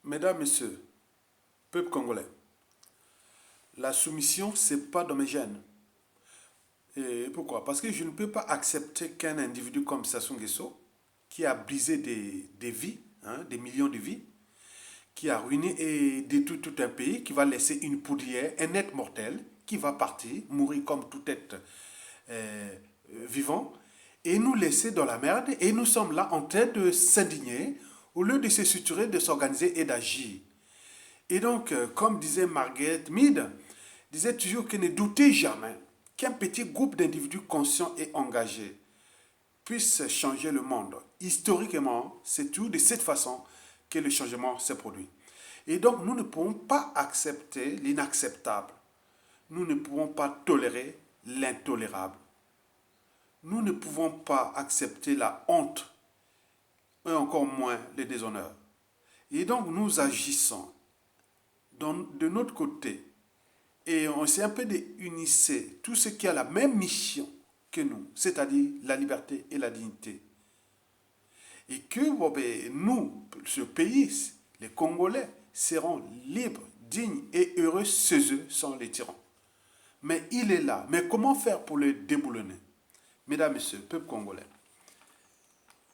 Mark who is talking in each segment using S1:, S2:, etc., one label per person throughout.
S1: Mesdames, Messieurs, peuple congolais, la soumission, ce n'est pas dans mes gènes. Et pourquoi? Parce que je ne peux pas accepter qu'un individu comme Sassou Nguesso, qui a brisé des vies, des millions de vies, qui a ruiné et détruit tout un pays, qui va laisser une poudrière, un être mortel, qui va partir, mourir comme tout être vivant, et nous laisser dans la merde, et nous sommes là en train de s'indigner, au lieu de se structurer, de s'organiser et d'agir. Et donc, comme disait Margaret Mead, disait toujours que ne doutez jamais qu'un petit groupe d'individus conscients et engagés puisse changer le monde. Historiquement, c'est toujours de cette façon que le changement s'est produit. Et donc, nous ne pouvons pas accepter l'inacceptable. Nous ne pouvons pas tolérer l'intolérable. Nous ne pouvons pas accepter la honte et encore moins le déshonneur. Et donc, nous agissons de notre côté et on s'est un peu unissé tout ce qui a la même mission que nous, c'est-à-dire la liberté et la dignité. Et que nous, ce pays, les Congolais, seront libres, dignes et heureux chez eux sans les tyrans. Mais il est là. Mais comment faire pour le déboulonner? Mesdames, Messieurs, peuple congolais,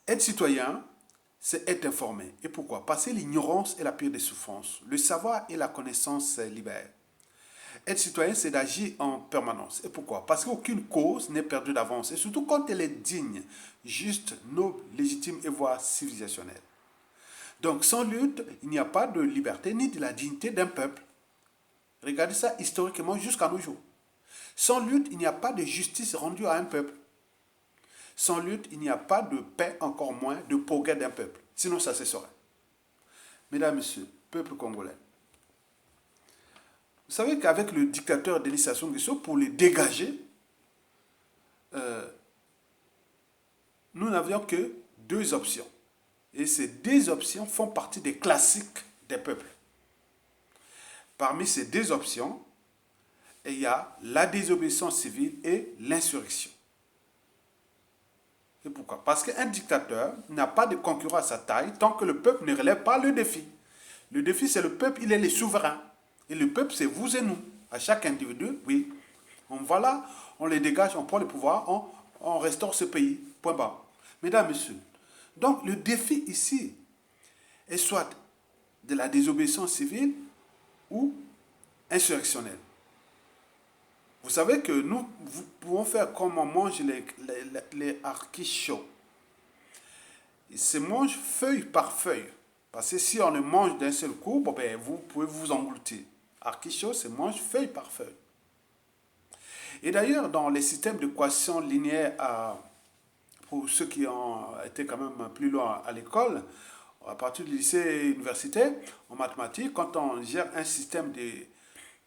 S1: être citoyen, c'est être informé. Et pourquoi? Parce que l'ignorance est la pire des souffrances. Le savoir et la connaissance libèrent. Être citoyen, c'est d'agir en permanence. Et pourquoi? Parce qu'aucune cause n'est perdue d'avance. Et surtout quand elle est digne, juste, noble, légitime et voire civilisationnelle. Donc sans lutte, il n'y a pas de liberté ni de la dignité d'un peuple. Regardez ça historiquement jusqu'à nos jours. Sans lutte, il n'y a pas de justice rendue à un peuple. Sans lutte, il n'y a pas de paix, encore moins de progrès d'un peuple. Sinon, ça cesserait. Mesdames, Messieurs, peuple congolais, vous savez qu'avec le dictateur Denis Sassou Nguesso, pour les dégager, nous n'avions que deux options. Et ces deux options font partie des classiques des peuples. Parmi ces deux options, il y a la désobéissance civile et l'insurrection. Et pourquoi? Parce qu'un dictateur n'a pas de concurrent à sa taille tant que le peuple ne relève pas le défi. Le défi, c'est le peuple, il est les souverains. Et le peuple, c'est vous et nous. À chaque individu, oui. On va là, on les dégage, on prend le pouvoir, on restaure ce pays. Point barre. Mesdames, Messieurs. Donc, le défi ici est soit de la désobéissance civile ou insurrectionnelle. Vous savez que nous pouvons faire comme on mange les artichauts. Ils se mangent feuille par feuille. Parce que si on le mange d'un seul coup, vous pouvez vous engloutir. Artichaut se mange feuille par feuille. Et d'ailleurs, dans les systèmes d'équation linéaire, pour ceux qui ont été quand même plus loin à l'école, à partir du lycée universitaire, en mathématiques, quand on gère un système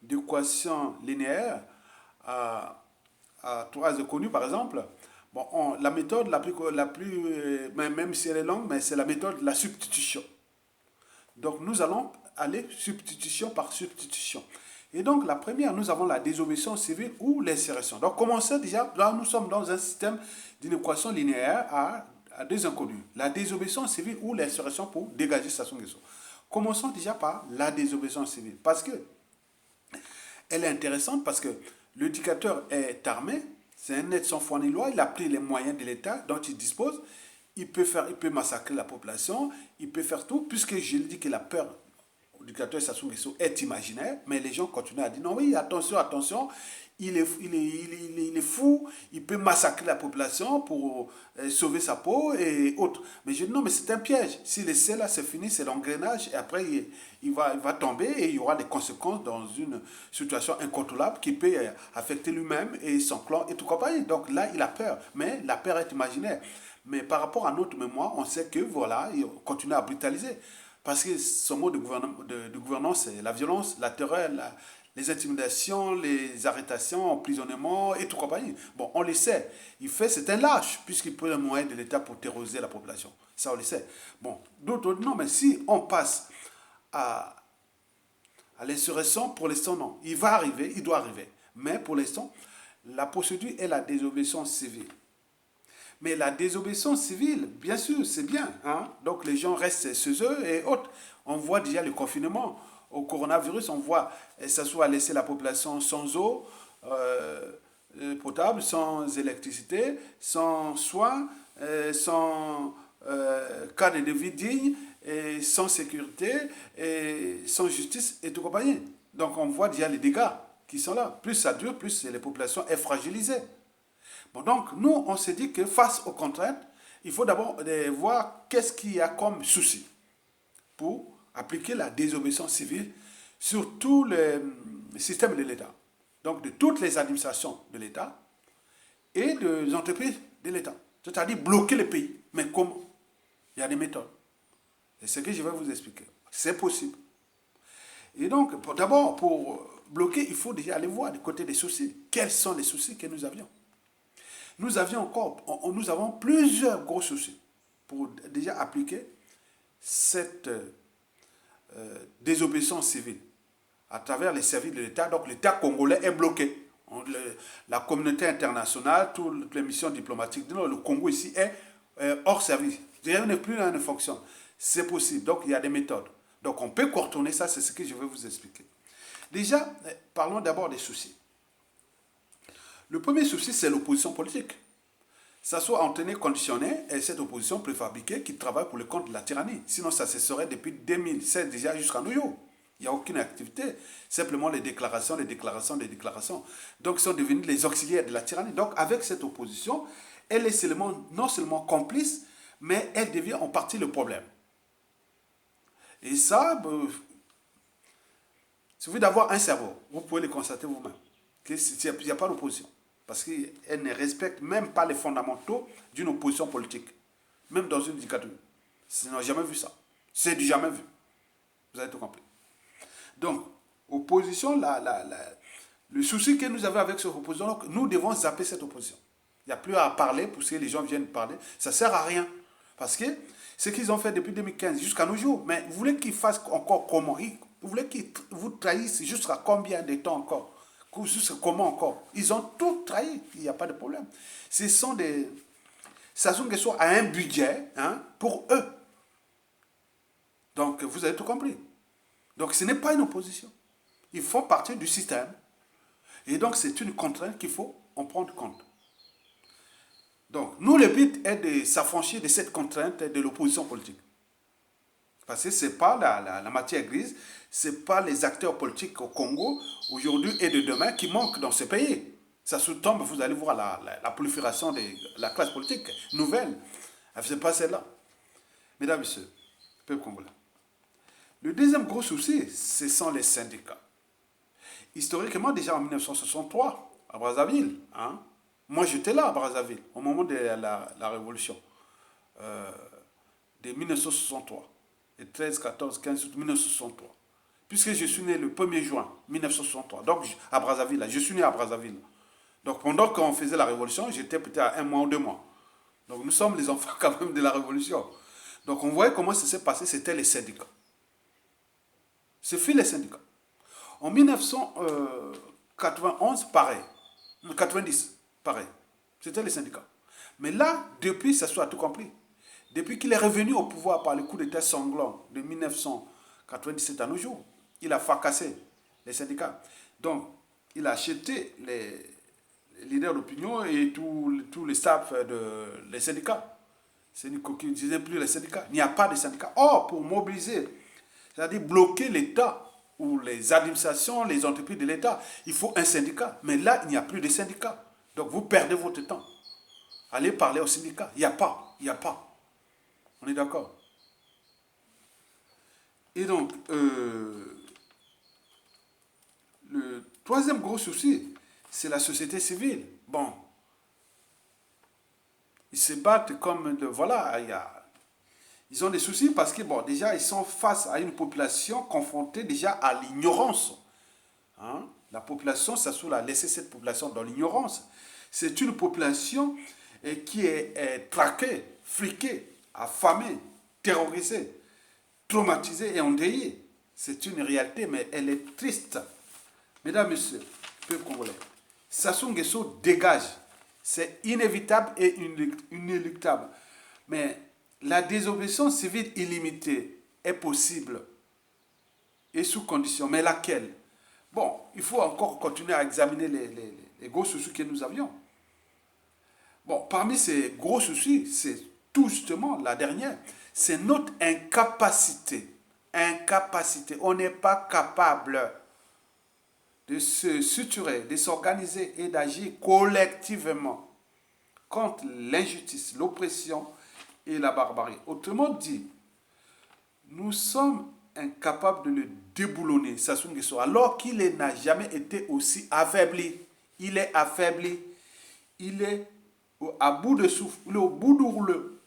S1: d'équation linéaire, à trois connues par exemple, la méthode même si elle est longue, mais c'est la méthode de la substitution. Donc nous allons aller substitution par substitution. Et donc la première, nous avons la désobéissance civile ou l'insurrection. Donc commencez déjà, là nous sommes dans un système d'une équation linéaire à deux inconnus. La désobéissance civile ou l'insurrection pour dégager Sassou Nguesso. Commençons déjà par la désobéissance civile. Parce que elle est intéressante parce que le dictateur est armé, c'est un être sans foi ni loi, il a pris les moyens de l'État dont il dispose, il peut massacrer la population, il peut faire tout, puisque je dis que la peur du dictateur Sassou Nguesso est imaginaire, mais les gens continuent à dire non, oui, attention, attention, il est fou, il peut massacrer la population pour sauver sa peau et autres. Mais je dis non, mais c'est un piège. S'il laisse là, c'est fini, c'est l'engrenage, et après il va tomber et il y aura des conséquences dans une situation incontrôlable qui peut affecter lui-même et son clan et tout compagnie. Donc là, il a peur, mais la peur est imaginaire. Mais par rapport à notre mémoire, on sait que voilà, il continue à brutaliser. Parce que son mode de gouvernance, c'est la violence, la terreur, les intimidations, les arrestations, emprisonnements et tout compagnie. Bon, on le sait. C'est un lâche, puisqu'il prend les moyens de l'État pour terroriser la population. Ça, on le sait. Bon, d'autres, non, mais si on passe à l'insurrection, pour l'instant, non. Il va arriver, il doit arriver. Mais pour l'instant, la procédure est la désobéissance civile. Mais la désobéissance civile, bien sûr, c'est bien. Hein? Donc les gens restent chez eux et autres. On voit déjà le confinement. Au coronavirus, on voit, ça soit laisser la population sans eau potable, sans électricité, sans soins, sans cadre de vie digne, et sans sécurité, et sans justice et tout compagnie. Donc on voit déjà les dégâts qui sont là. Plus ça dure, plus les populations sont fragilisées. Bon, donc nous, on s'est dit que face aux contraintes, il faut d'abord voir qu'est-ce qu'il y a comme souci pour appliquer la désobéissance civile sur tout le système de l'État. Donc de toutes les administrations de l'État et des entreprises de l'État. C'est-à-dire bloquer le pays. Mais comment? Il y a des méthodes. C'est ce que je vais vous expliquer. C'est possible. Et donc, d'abord, pour bloquer, il faut déjà aller voir du côté des soucis. Quels sont les soucis que nous avions? Nous avons plusieurs gros soucis pour déjà appliquer cette désobéissance civile à travers les services de l'État. Donc l'État congolais est bloqué. La communauté internationale, toutes les missions diplomatiques, le Congo ici est hors service. Rien n'est plus là, ne fonctionne. C'est possible. Donc il y a des méthodes. Donc on peut contourner ça, c'est ce que je vais vous expliquer. Déjà, parlons d'abord des soucis. Le premier souci, c'est l'opposition politique. Ça soit en tenue conditionnée et cette opposition préfabriquée qui travaille pour le compte de la tyrannie. Sinon, ça se serait depuis 2016 déjà jusqu'à nos jours. Il n'y a aucune activité. Simplement les déclarations, les déclarations, les déclarations. Donc, ils sont devenus les auxiliaires de la tyrannie. Donc, avec cette opposition, elle est non seulement complice, mais elle devient en partie le problème. Et ça, il suffit d'avoir un cerveau. Vous pouvez le constater vous-même. Il n'y a pas d'opposition. Parce qu'elle ne respecte même pas les fondamentaux d'une opposition politique. Même dans une dictature. Ils n'ont jamais vu ça. C'est du jamais vu. Vous avez tout compris. Donc, opposition, le souci que nous avons avec cette opposition, nous devons zapper cette opposition. Il n'y a plus à parler pour que les gens viennent parler. Ça ne sert à rien. Parce que ce qu'ils ont fait depuis 2015 jusqu'à nos jours, mais vous voulez qu'ils fassent encore comment? Vous voulez qu'ils vous trahissent jusqu'à combien de temps encore? Comment encore? Ils ont tout trahi, il n'y a pas de problème. Ce sont des... Ça sont quelque chose à un budget pour eux. Donc, vous avez tout compris. Donc, ce n'est pas une opposition. Ils font partie du système. Et donc, c'est une contrainte qu'il faut en prendre compte. Donc, nous, le but est de s'affranchir de cette contrainte de l'opposition politique. Parce que ce n'est pas la matière grise, ce n'est pas les acteurs politiques au Congo, aujourd'hui et de demain, qui manquent dans ce pays. Ça sous-tombe, vous allez voir la prolifération de la classe politique nouvelle. Ce n'est pas celle-là. Mesdames et messieurs, peuple congolais. Le deuxième gros souci, ce sont les syndicats. Historiquement, déjà en 1963, à Brazzaville, moi j'étais là à Brazzaville, au moment de la révolution de 1963. Le 13, 14, 15 août 1963. Puisque je suis né le 1er juin 1963, donc à Brazzaville, je suis né à Brazzaville. Donc pendant qu'on faisait la révolution, j'étais peut-être à 1 mois ou 2 mois. Donc nous sommes les enfants quand même de la révolution. Donc on voyait comment ça s'est passé, c'était les syndicats. Ce fut les syndicats. En 1991, pareil. 90, pareil. C'était les syndicats. Mais là, depuis, ça soit tout compris. Depuis qu'il est revenu au pouvoir par le coup d'État sanglant de 1997 à nos jours, il a fracassé les syndicats. Donc, il a acheté les leaders d'opinion et tous les staffs des syndicats. C'est une coquille, ne disait plus les syndicats. Il n'y a pas de syndicats. Or, pour mobiliser, c'est-à-dire bloquer l'État ou les administrations, les entreprises de l'État, il faut un syndicat. Mais là, il n'y a plus de syndicats. Donc, vous perdez votre temps. Allez parler aux syndicats. Il n'y a pas. Il n'y a pas. On est d'accord? Et donc, le troisième gros souci, c'est la société civile. Bon, ils se battent comme voilà, ils ont des soucis parce que, bon, déjà, ils sont face à une population confrontée déjà à l'ignorance. La population, ça a laissé cette population dans l'ignorance. C'est une population qui est traquée, fliquée, affamée, terrorisée, traumatisée et endeuillée. C'est une réalité, mais elle est triste. Mesdames, Messieurs, peuple congolais, Sassou Nguesso dégage C'est inévitable et inéluctable. Mais la désobéissance civile illimitée est possible et sous condition. Mais laquelle? Bon, il faut encore continuer à examiner les gros soucis que nous avions. Bon, parmi ces gros soucis, c'est tout justement la dernière, c'est notre incapacité. Incapacité. On n'est pas capable de se structurer, de s'organiser et d'agir collectivement contre l'injustice, l'oppression et la barbarie. Autrement dit, nous sommes incapables de le déboulonner, Sassou Nguesso, alors qu'il n'a jamais été aussi affaibli. Il est affaibli. Il est à bout de souffle. Il est au bout du rouleau.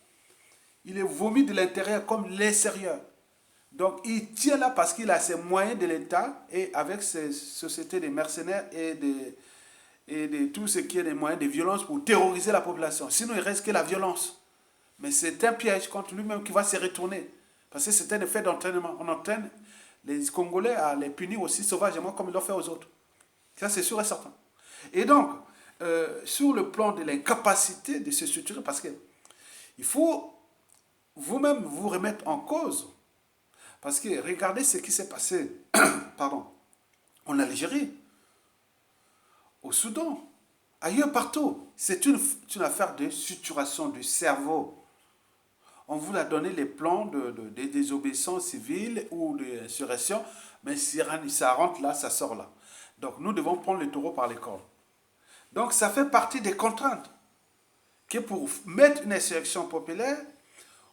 S1: Il est vomi de l'intérieur comme l'extérieur. Donc il tient là parce qu'il a ses moyens de l'État et avec ses sociétés de mercenaires et de tout ce qui est des moyens de violence pour terroriser la population. Sinon il reste que la violence. Mais c'est un piège contre lui-même qui va se retourner. Parce que c'est un effet d'entraînement. On entraîne les Congolais à les punir aussi sauvagement comme ils l'ont fait aux autres. Ça c'est sûr et certain. Et donc, sur le plan de l'incapacité de se structurer, parce qu'il faut vous-même vous remettre en cause. Parce que regardez ce qui s'est passé pardon, en Algérie, au Soudan, ailleurs partout. C'est une affaire de structuration du cerveau. On vous a donné les plans de désobéissance civile ou d'insurrection, mais si ça rentre là, ça sort là. Donc nous devons prendre le taureau par les cornes. Donc ça fait partie des contraintes que pour mettre une insurrection populaire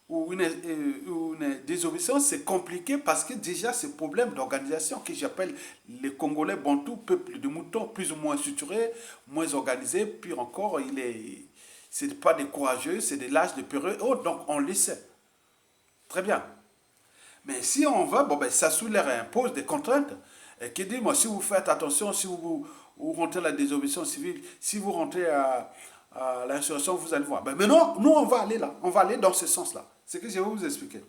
S1: ou une désobéissance, c'est compliqué parce que déjà ce problème d'organisation que j'appelle les Congolais bantous, peuple de moutons, plus ou moins structurés, moins organisés, puis encore, c'est pas des courageux, c'est des lâches, des peureux, oh, donc on le sait. Très bien. Mais si on va, bon, ben, ça leur impose des contraintes qui dit, moi, si vous faites attention, si vous rentrez à la désobéissance civile, si vous rentrez à l'insurrection, vous allez voir. Ben, mais non, nous, on va aller là, on va aller dans ce sens-là. C'est ce que je vais vous expliquer.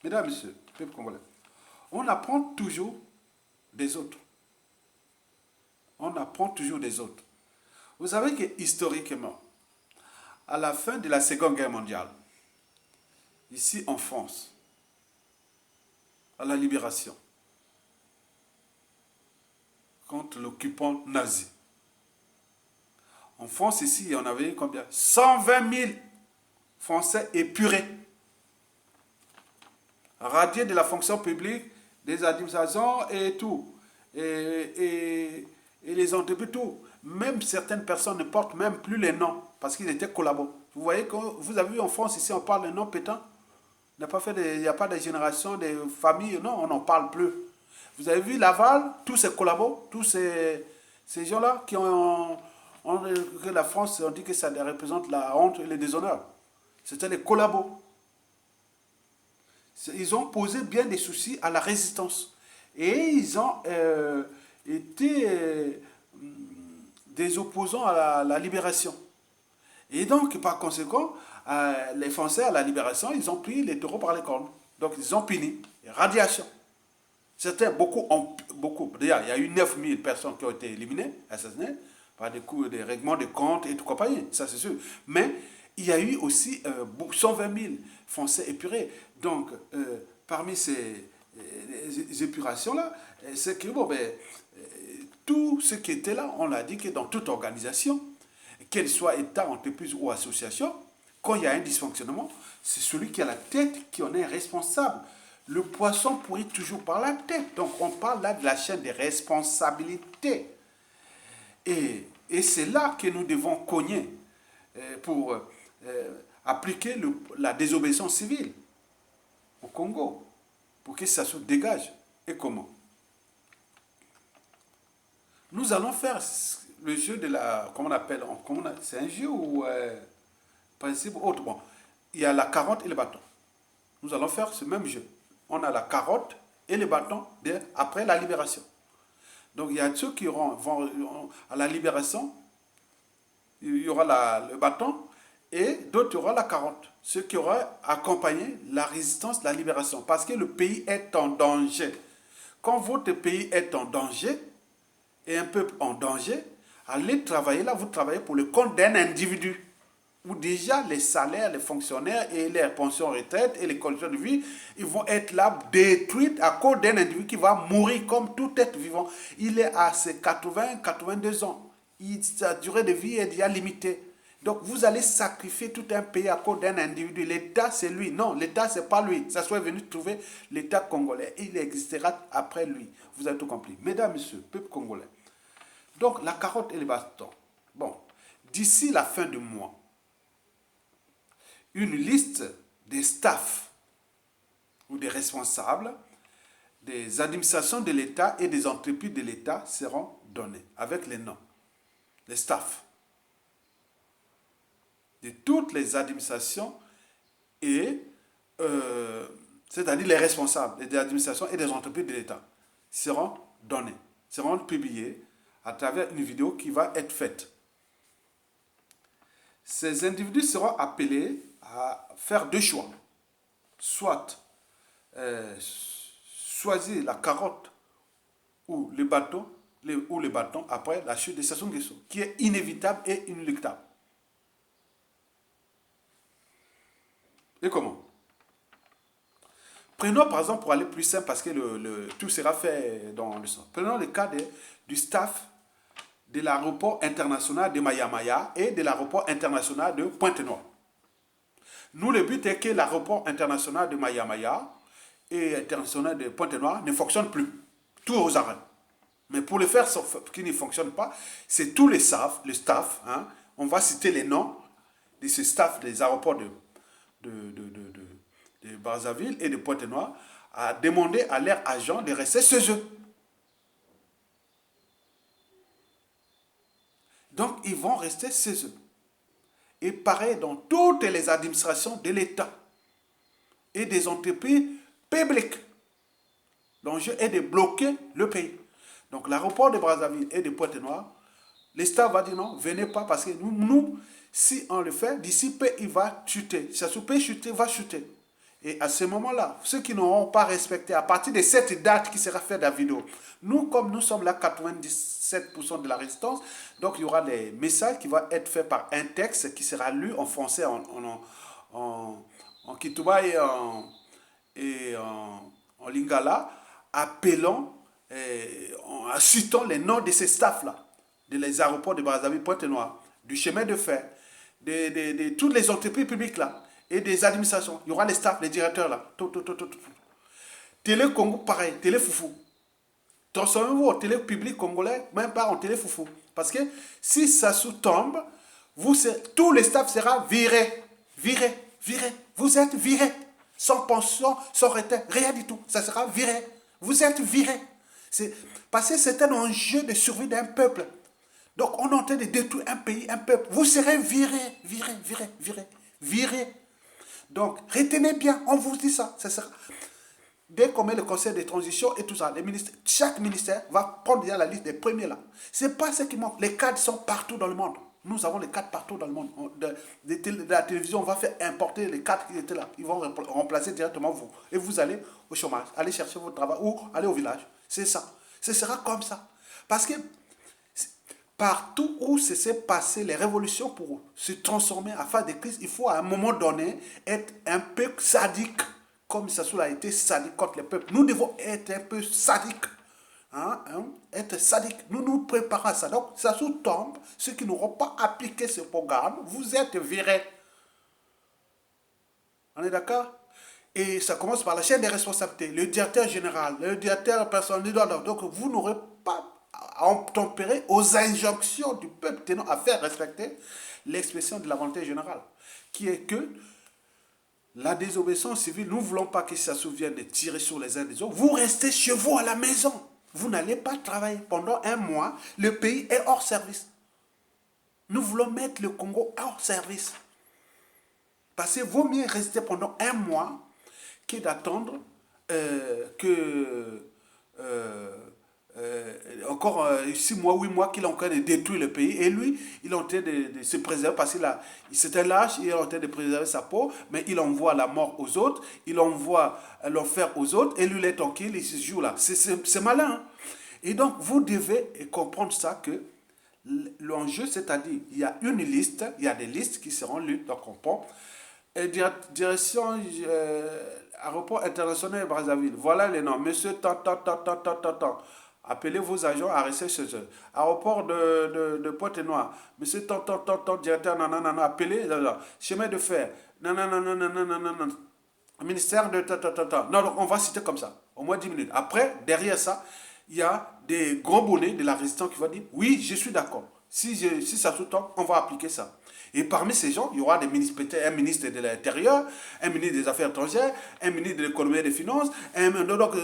S1: Mesdames, Messieurs, peuple congolais, on apprend toujours des autres. On apprend toujours des autres. Vous savez que historiquement, à la fin de la Seconde Guerre mondiale, ici en France, à la libération, contre l'occupant nazi, en France, ici, il y en avait combien? 120 000 Français épurés, radiés de la fonction publique, des administrations et tout. Et les entreprises, tout. Même certaines personnes ne portent même plus les noms parce qu'ils étaient collabos. Vous voyez que vous avez vu en France, ici, on parle de noms pétants. Il n'y a pas de génération, de famille, non, on n'en parle plus. Vous avez vu Laval, tous ces collabos, tous ces gens-là qui que la France, on dit que ça représente la honte et le déshonneur. C'était les collabos. Ils ont posé bien des soucis à la résistance. Et ils ont été des opposants à la libération. Et donc, par conséquent, les Français, à la libération, ils ont pris les taureaux par les cornes. Donc, ils ont puni. Radiation. Certains, beaucoup. D'ailleurs, il y a eu 9000 personnes qui ont été éliminées, assassinées, par des règlements de comptes et tout compagnie. Ça, c'est sûr. Mais il y a eu aussi 120 000 Français épurés. Donc, parmi ces épurations-là, c'est que, bon, ben, tout ce qui était là, on l'a dit que dans toute organisation, qu'elle soit État, entreprise ou association, quand il y a un dysfonctionnement, c'est celui qui a la tête qui en est responsable. Le poisson pourrit toujours par la tête. Donc, on parle là de la chaîne des responsabilités. Et c'est là que nous devons cogner pour appliquer la désobéissance civile au Congo, pour que ça se dégage. Et comment? Nous allons faire le jeu de la... Comment on appelle? C'est un jeu ou principe autre. Bon, il y a la carotte et le bâton. Nous allons faire ce même jeu. On a la carotte et le bâton après la libération. Donc il y a ceux qui vont à la libération, il y aura le bâton, et d'autres, il y aura la carotte. Ceux qui auront accompagné la résistance, la libération. Parce que le pays est en danger. Quand votre pays est en danger, et un peuple en danger, Allez travailler là, vous travaillez pour le compte d'un individu. Où déjà les salaires, les fonctionnaires et les pensions retraite et les conditions de vie, ils vont être là détruites à cause d'un individu qui va mourir comme tout être vivant. Il est à ses 82 ans. Sa durée de vie est déjà limitée. Donc vous allez sacrifier tout un pays à cause d'un individu. L'État, c'est lui. Non, l'État, c'est pas lui. Ça soit venu trouver l'État congolais. Il existera après lui. Vous avez tout compris. Mesdames, messieurs, peuple congolais. Donc la carotte et le bâton. Bon, d'ici la fin du mois, une liste des staffs ou des responsables des administrations de l'État et des entreprises de l'État seront donnés avec les noms, les staffs de toutes les administrations et c'est-à-dire les responsables des administrations et des entreprises de l'État seront donnés, seront publiés à travers une vidéo qui va être faite. Ces individus seront appelés à faire deux choix. Soit choisir la carotte ou le bâton, après la chute de Sassou Nguesso, qui est inévitable et inéluctable. Et comment? Prenons par exemple, pour aller plus simple, parce que tout sera fait dans le sens. Prenons le cas du staff de l'aéroport international de Maya-Maya et de l'aéroport international de Pointe-Noire. Nous, le but est que l'aéroport international de Maya-Maya et international de Pointe-Noire ne fonctionne plus. Tout aux arrêts. Mais pour le faire qui ne fonctionne pas, c'est tous les staff, hein, on va citer les noms de ces staffs des aéroports de Brazzaville et de Pointe-Noire, à demander à leurs agents de rester chez eux. Donc, ils vont rester chez eux. Et pareil dans toutes les administrations de l'État et des entreprises publiques. L'enjeu est de bloquer le pays. Donc l'aéroport de Brazzaville et de Pointe-Noire, l'État va dire non, venez pas parce que nous si on le fait, d'ici peu, il va chuter. Si ça peut chuter, va chuter. Et à ce moment-là, ceux qui n'auront pas respecté, à partir de cette date qui sera faite dans la vidéo, nous, comme nous sommes là 97% de la résistance, donc il y aura des messages qui vont être faits par un texte qui sera lu en français, en Kituba et en Lingala, appelant, en citant les noms de ces staffs-là, des aéroports de Brazzaville, Pointe-Noire, du chemin de fer, de toutes les entreprises publiques là, et des administrations. Il y aura les staffs, les directeurs là. Télé Congo, pareil, Télé Foufou. Transformez-vous au télé public congolais, même pas en télé Foufou. Parce que si ça sous-tombe, tous les staffs seront virés. Vous êtes virés. Sans pension, sans retraite, rien du tout. Ça sera viré. Vous êtes virés. Parce que c'est un enjeu de survie d'un peuple. Donc on est en train de détruire un pays, un peuple. Vous serez virés. Donc retenez bien, on vous dit ça. Ça sera... Dès qu'on met le conseil de transition et tout ça, chaque ministère va prendre déjà la liste des premiers là. Ce n'est pas ce qui manque. Les cadres sont partout dans le monde. Nous avons les cadres partout dans le monde. De la télévision, on va faire importer les cadres qui étaient là. Ils vont remplacer directement vous. Et vous allez au chômage, allez chercher votre travail ou allez au village. C'est ça. Ce sera comme ça. Parce que partout où s'est passé les révolutions pour se transformer à faire des crises, il faut à un moment donné être un peu sadique. Comme Sassou a été sadique contre les peuples. Nous devons être un peu sadiques. Être sadiques. Nous nous préparons à ça. Donc, Sassou tombe. Ceux qui n'auront pas appliqué ce programme, vous êtes virés. On est d'accord? Et ça commence par la chaîne des responsabilités. Le directeur général, le directeur personnel. Donc, vous n'aurez pas à tempérer aux injonctions du peuple tenant à faire respecter l'expression de la volonté générale. Qui est que la désobéissance civile, nous ne voulons pas que ça se vienne de tirer sur les uns des autres. Vous restez chez vous à la maison. Vous n'allez pas travailler. Pendant un mois, le pays est hors service. Nous voulons mettre le Congo hors service. Parce qu'il vaut mieux rester pendant un mois que d'attendre encore 6 mois, 8 mois qu'il est en train de détruire le pays. Et lui, il est en train de se préserver parce qu'il c'était lâche, il est en train de préserver sa peau, mais il envoie la mort aux autres, il envoie l'enfer aux autres, et lui, il est tranquille, il se joue là. C'est malin. Hein? Et donc, vous devez comprendre ça, que L'enjeu, c'est-à-dire, il y a une liste, il y a des listes qui seront lues, donc on prend. Et direction aéroport international de Brazzaville. Voilà les noms. Monsieur tant, tant, tant, tant, tant, tant, tant. Appelez vos agents à rester chez eux. Aéroport de Pointe-Noire. Monsieur tant, tant, tant, tant, directeur, non, non, non, non, appelez. Là, là. Chemin de fer. Non, non, non, non, non, non, non, non, non. Ministère de tant, tant, tant, tant. Non, non, on va citer comme ça. Au moins 10 minutes. Après, derrière ça, il y a des gros bonnets de la résistance qui vont dire oui, je suis d'accord. Si ça sous-tend, on va appliquer ça. Et parmi ces gens, il y aura des ministres, peut-être un ministre de l'Intérieur, un ministre des Affaires étrangères, un ministre de l'Économie et des Finances, un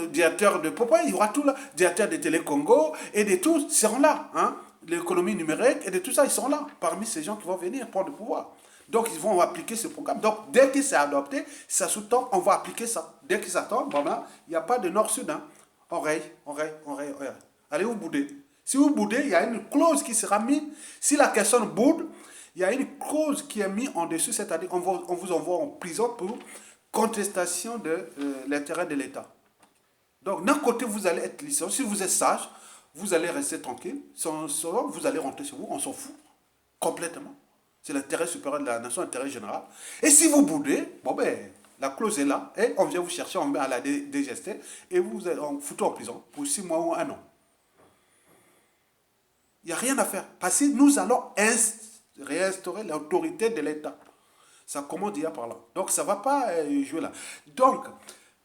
S1: directeur de Popeye, il y aura tout là, directeur de Télé Congo, et de tous seront là. Hein, l'économie numérique, et de tout ça, ils seront là, parmi ces gens qui vont venir prendre le pouvoir. Donc, ils vont appliquer ce programme. Donc, dès que c'est adopté, ça sous-tend, on va appliquer ça. Dès que ça tombe, bon, là, il n'y a pas de nord-sud. Hein. Oreille, oreille, oreille, oreille. Allez vous bouder. Si vous boudez, il y a une clause qui sera mise. Si la personne boude, il y a une clause qui est mise en dessus, c'est-à-dire on vous envoie en prison pour contestation de l'intérêt de l'État. Donc, d'un côté, vous allez être licencié. Si vous êtes sage, vous allez rester tranquille. Vous allez rentrer chez vous, on s'en fout complètement. C'est l'intérêt supérieur de la nation, l'intérêt général. Et si vous boudez, bon ben, la clause est là, et on vient vous chercher, on met à la DGST, et on fout en prison pour 6 mois ou 1 an. Il n'y a rien à faire. Parce que nous allons réinstaurer l'autorité de l'État. Ça commence déjà par là. Donc ça ne va pas jouer là. Donc,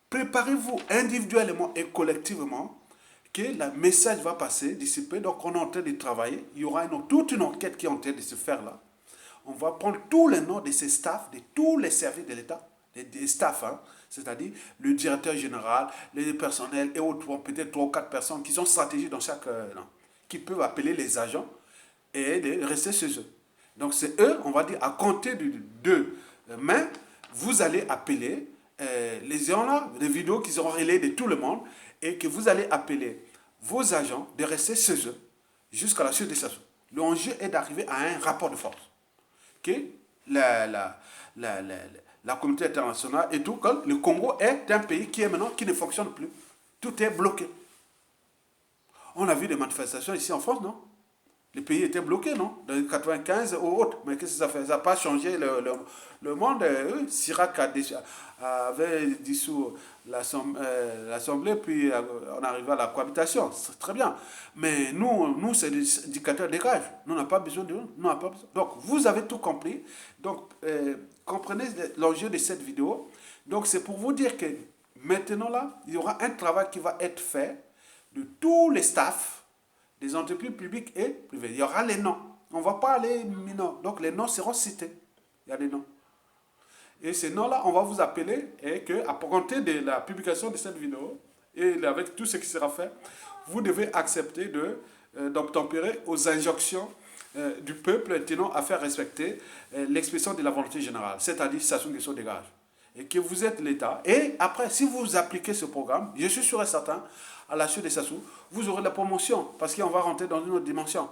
S1: préparez-vous individuellement et collectivement que le message va passer d'ici peu. Donc on est en train de travailler. Il y aura toute une enquête qui est en train de se faire là. On va prendre tous les noms de ces staffs, de tous les services de l'État, des staffs, hein, c'est-à-dire le directeur général, les personnels et autres, peut-être 3 ou 4 personnes qui sont stratégiques dans chaque... qui peuvent appeler les agents et de rester chez eux. Donc c'est eux, on va dire, à compter de 2 mai, vous allez appeler les gens là, les vidéos qui seront relayées de tout le monde, et que vous allez appeler vos agents de rester chez eux jusqu'à la suite de ça. L'enjeu est d'arriver à un rapport de force. Que la communauté internationale et tout, que le Congo est un pays qui est maintenant, qui ne fonctionne plus. Tout est bloqué. On a vu des manifestations ici en France, non? Le pays était bloqué, non? Dans les 95 ou autres. Mais qu'est-ce que ça fait? Ça n'a pas changé le monde. Chirac avait dissous l'Assemblée, puis on arrivait à la cohabitation. C'est très bien. Mais nous c'est des indicateurs de dégage. Nous n'avons pas besoin de nous. Donc, vous avez tout compris. Donc, comprenez l'enjeu de cette vidéo. Donc, c'est pour vous dire que maintenant, là, il y aura un travail qui va être fait de tous les staffs des entreprises publiques et privées. Il y aura les noms. On ne va pas aller minor. Donc les noms seront cités. Il y a des noms. Et ces noms-là, on va vous appeler et qu'à compter de la publication de cette vidéo et avec tout ce qui sera fait, vous devez accepter d'obtempérer aux injonctions du peuple tenant à faire respecter l'expression de la volonté générale, c'est-à-dire Sassou Nguesso dégage. Et que vous êtes l'État. Et après, si vous appliquez ce programme, je suis sûr et certain, à la suite de Sassou, vous aurez la promotion, parce qu'on va rentrer dans une autre dimension.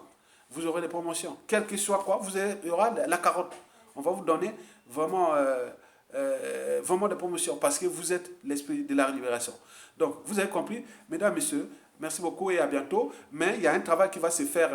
S1: Vous aurez des promotions. Quel que soit quoi, il y aura la carotte. On va vous donner vraiment, vraiment des promotions, parce que vous êtes l'esprit de la libération. Donc, vous avez compris, mesdames, messieurs, merci beaucoup et à bientôt. Mais il y a un travail qui va se faire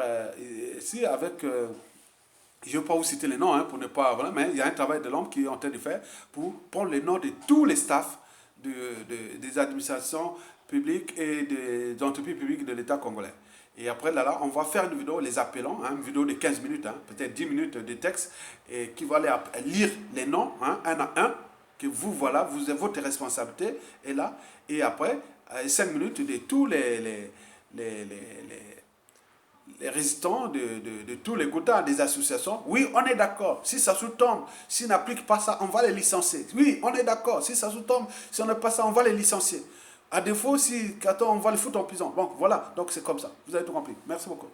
S1: ici avec... je ne vais pas vous citer les noms, hein, pour ne pas... Voilà, mais il y a un travail de l'homme qui est en train de faire pour prendre les noms de tous les staffs des administrations publiques et des entreprises publiques de l'État congolais. Et après, là, on va faire une vidéo les appelant, hein, une vidéo de 15 minutes, hein, peut-être 10 minutes de texte, et qui va aller lire les noms, hein, un à un, que vous avez votre responsabilité, et là, et après, 5 minutes de tous les résistants de tous les quotas des associations. Oui, on est d'accord. Si ça sous-tombe, s'ils n'appliquent pas ça, on va les licencier. Oui, on est d'accord. Si ça sous-tombe, si on n'a pas ça, on va les licencier. À défaut, si on va les foutre en prison. Bon, voilà. Donc c'est comme ça. Vous avez tout compris. Merci beaucoup.